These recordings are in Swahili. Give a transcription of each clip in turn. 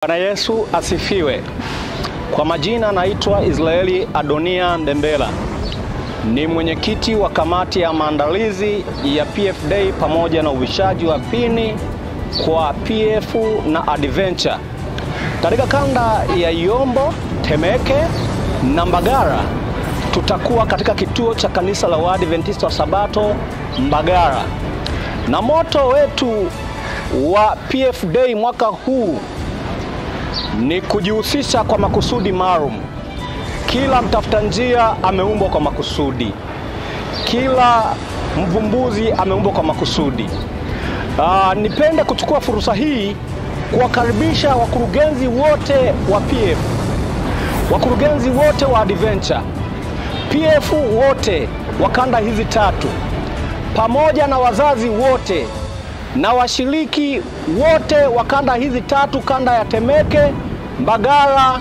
Bwana Yesu asifiwe. Kwa majina naitwa Israeli Adonia Ndembela. Ni mwenyekiti wa kamati ya maandalizi ya PF Day pamoja na uvishaji wa pini kwa PF na Adventure. Katika kanda ya Yombo, Temeke na Mbagara tutakuwa katika kituo cha kanisa la Waadventista wa Sabato Mbagara. Na moto wetu wa PF Day mwaka huu ni kujihusisha kwa makusudi maalum. Kila mtafuta njia ameumbwa kwa makusudi. Kila mvumbuzi ameumbwa kwa makusudi. Nipende kuchukua fursa hii kuwakaribisha wakurugenzi wote wa PF, wakurugenzi wote wa Adventure, PF wote wa kanda hizi tatu, pamoja na wazazi wote na washiriki wote wa kanda hizi tatu, kanda ya Temeke, Mbagara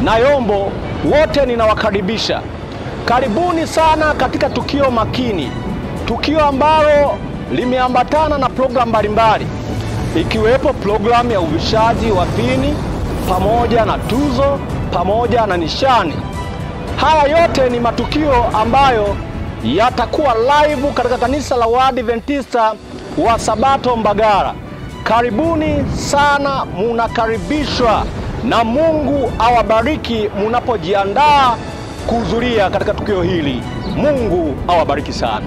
na Yombo, wote ninawakaribisha. Karibuni sana katika tukio makini, tukio ambalo limeambatana na programu mbalimbali, ikiwepo programu ya uvishaji wa pini pamoja na tuzo pamoja na nishani. Haya yote ni matukio ambayo yatakuwa live katika kanisa la Waadventista wa Sabato Mbagara. Karibuni sana, munakaribishwa, na Mungu awabariki munapojiandaa kuhudhuria katika tukio hili. Mungu awabariki sana.